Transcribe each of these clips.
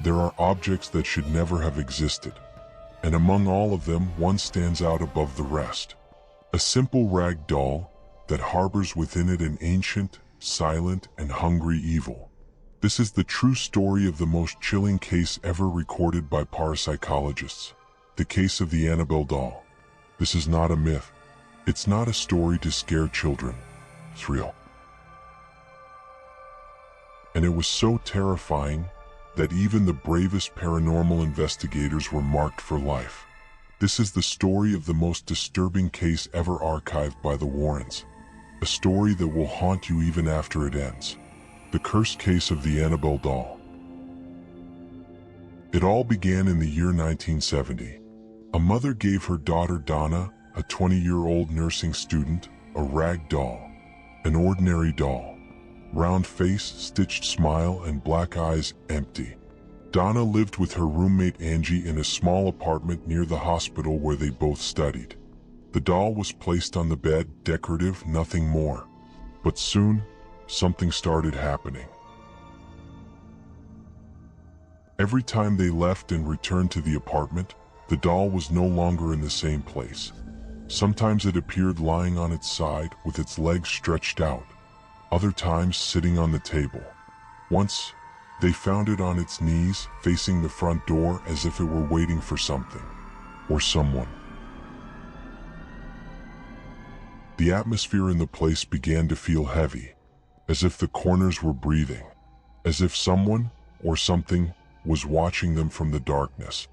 There are objects that should never have existed, and among all of them, one stands out above the rest. A simple rag doll that harbors within it an ancient, silent, and hungry evil. This is the true story of the most chilling case ever recorded by parapsychologists. The case of the Annabelle doll. This is not a myth. It's not a story to scare children. It's real. And it was so terrifying that even the bravest paranormal investigators were marked for life. This is the story of the most disturbing case ever archived by the Warrens. A story that will haunt you even after it ends. The cursed case of the Annabelle doll. It all began in the year 1970. A mother gave her daughter Donna, a 20-year-old nursing student, a rag doll. An ordinary doll. Round face, stitched smile, and black eyes empty. Donna lived with her roommate Angie in a small apartment near the hospital where they both studied. The doll was placed on the bed, decorative, nothing more. But soon, something started happening. Every time they left and returned to the apartment, the doll was no longer in the same place. Sometimes it appeared lying on its side with its legs stretched out. Other times sitting on the table. Once, they found it on its knees, facing the front door as if it were waiting for something, or someone. The atmosphere in the place began to feel heavy, as if the corners were breathing, as if someone, or something, was watching them from the darkness.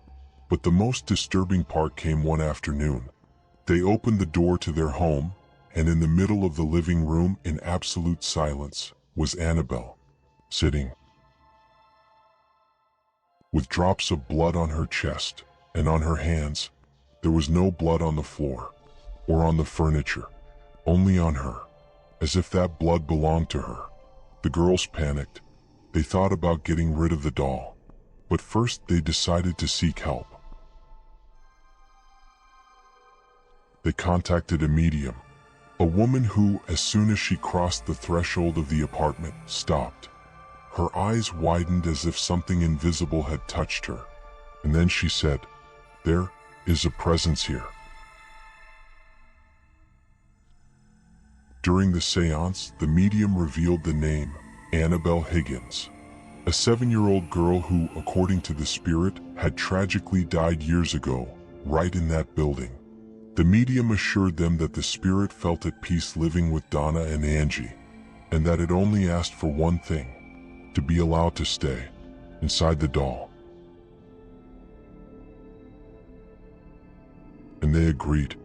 But the most disturbing part came one afternoon. They opened the door to their home, and in the middle of the living room, in absolute silence, was Annabelle, sitting with drops of blood on her chest and on her hands. There was no blood on the floor or on the furniture, only on her, as if that blood belonged to her. The girls panicked. They thought about getting rid of the doll, but first they decided to seek help. They contacted a medium. A woman who, as soon as she crossed the threshold of the apartment, stopped. Her eyes widened as if something invisible had touched her. And then she said, "There is a presence here." During the seance, the medium revealed the name, Annabelle Higgins, a 7-year-old girl who, according to the spirit, had tragically died years ago, right in that building. The medium assured them that the spirit felt at peace living with Donna and Angie, and that it only asked for one thing, to be allowed to stay inside the doll. And they agreed.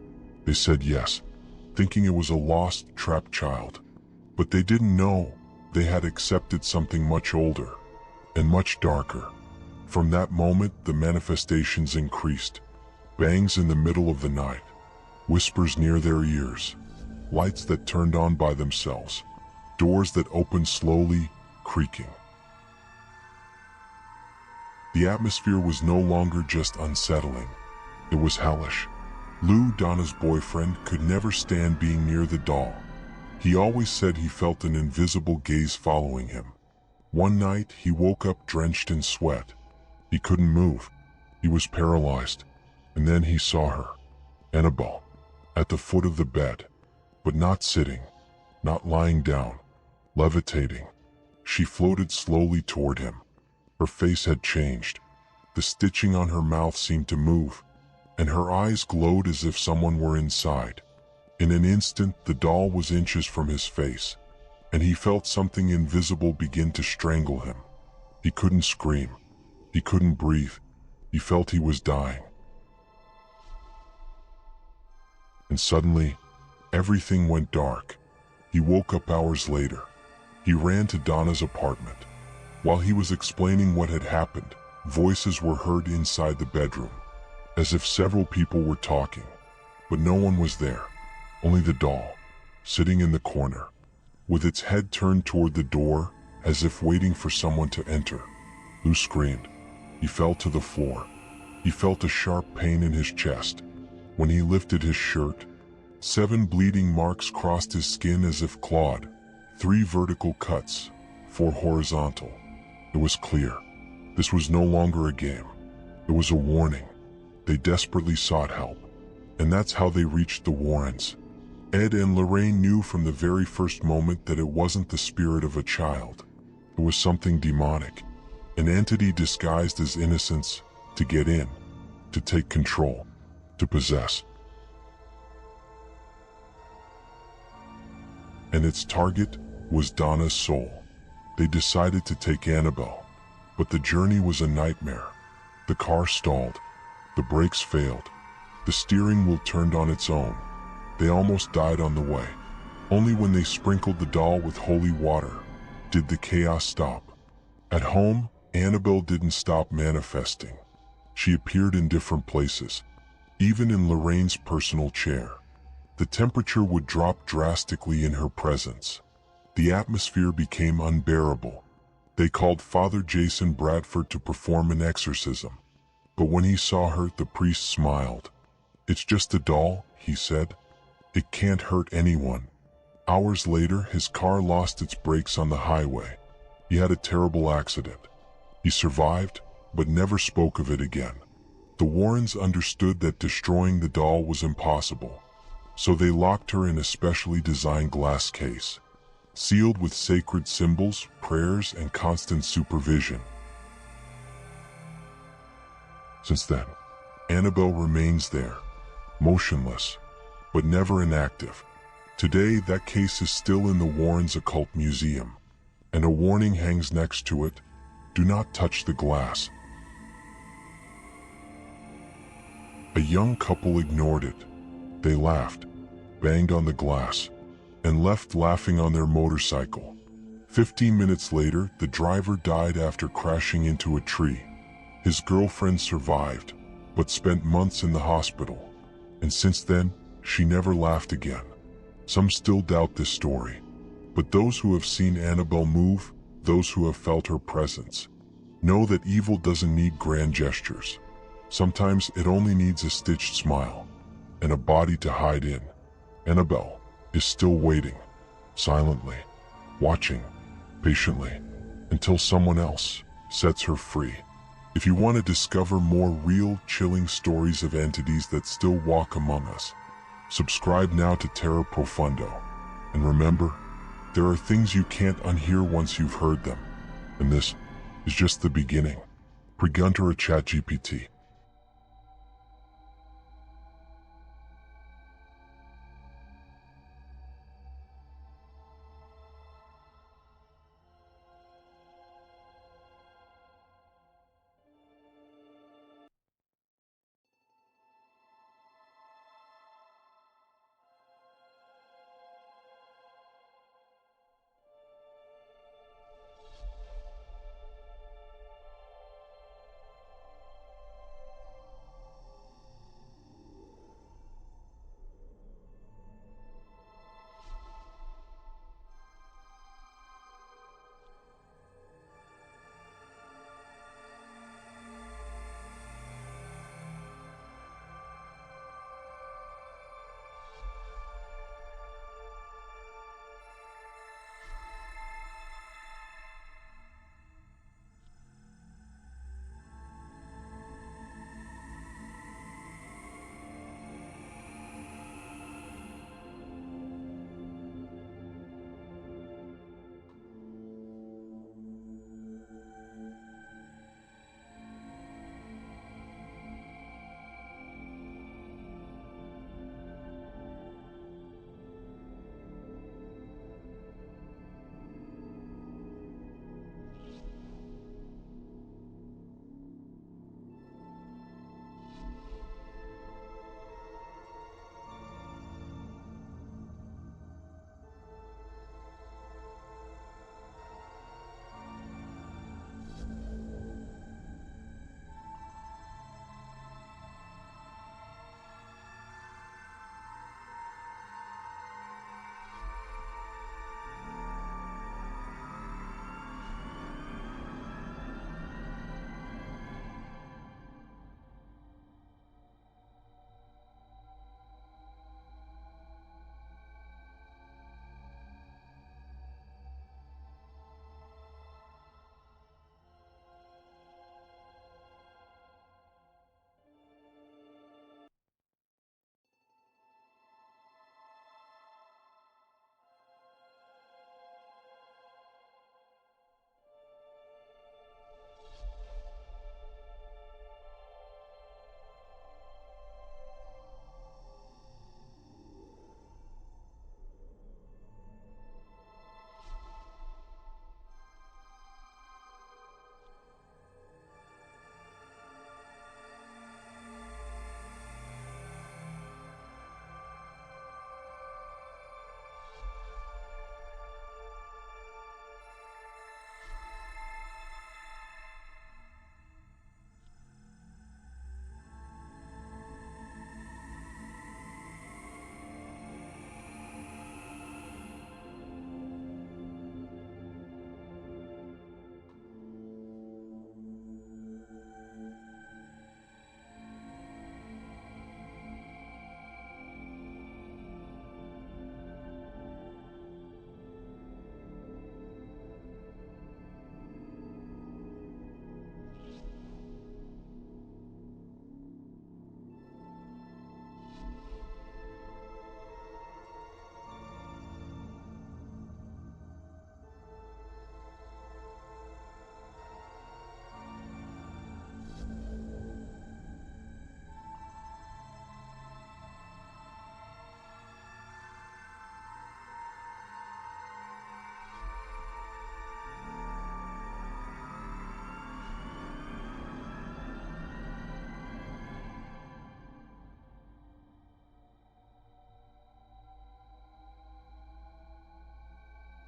They said yes, thinking it was a lost, trapped child. But they didn't know they had accepted something much older and much darker. From that moment, the manifestations increased. Bangs in the middle of the night. Whispers near their ears, lights that turned on by themselves, doors that opened slowly, creaking. The atmosphere was no longer just unsettling, it was hellish. Lou, Donna's boyfriend, could never stand being near the doll. He always said he felt an invisible gaze following him. One night, he woke up drenched in sweat. He couldn't move. He was paralyzed. And then he saw her, Annabelle, at the foot of the bed, but not sitting, not lying down, levitating. She floated slowly toward him. Her face had changed. The stitching on her mouth seemed to move, and her eyes glowed as if someone were inside. In an instant, the doll was inches from his face, and he felt something invisible begin to strangle him. He couldn't scream. He couldn't breathe. He felt he was dying. And suddenly, everything went dark. He woke up hours later. He ran to Donna's apartment. While he was explaining what had happened, voices were heard inside the bedroom, as if several people were talking. But no one was there, only the doll, sitting in the corner, with its head turned toward the door, as if waiting for someone to enter. Lou screamed. He fell to the floor. He felt a sharp pain in his chest. When he lifted his shirt, 7 bleeding marks crossed his skin as if clawed, 3 vertical cuts, 4 horizontal. It was clear. This was no longer a game. It was a warning. They desperately sought help. And that's how they reached the Warrens. Ed and Lorraine knew from the very first moment that it wasn't the spirit of a child. It was something demonic, an entity disguised as innocence to get in, to take control, to possess. And its target was Donna's soul. They decided to take Annabelle, but the journey was a nightmare. The car stalled, the brakes failed, the steering wheel turned on its own. They almost died on the way. Only when they sprinkled the doll with holy water did the chaos stop. At home, Annabelle didn't stop manifesting. She appeared in different places, even in Lorraine's personal chair. The temperature would drop drastically in her presence. The atmosphere became unbearable. They called Father Jason Bradford to perform an exorcism. But when he saw her, the priest smiled. "It's just a doll," he said. "It can't hurt anyone." Hours later, his car lost its brakes on the highway. He had a terrible accident. He survived, but never spoke of it again. The Warrens understood that destroying the doll was impossible, so they locked her in a specially designed glass case, sealed with sacred symbols, prayers, and constant supervision. Since then, Annabelle remains there, motionless, but never inactive. Today, that case is still in the Warrens Occult Museum, and a warning hangs next to it: do not touch the glass. A young couple ignored it. They laughed, banged on the glass, and left laughing on their motorcycle. 15 minutes later, the driver died after crashing into a tree. His girlfriend survived, but spent months in the hospital. And since then, she never laughed again. Some still doubt this story, but those who have seen Annabelle move, those who have felt her presence, know that evil doesn't need grand gestures. Sometimes it only needs a stitched smile and a body to hide in. Annabelle is still waiting, silently, watching, patiently, until someone else sets her free. If you want to discover more real, chilling stories of entities that still walk among us, subscribe now to Terra Profundo. And remember, there are things you can't unhear once you've heard them. And this is just the beginning. Pregunta a ChatGPT.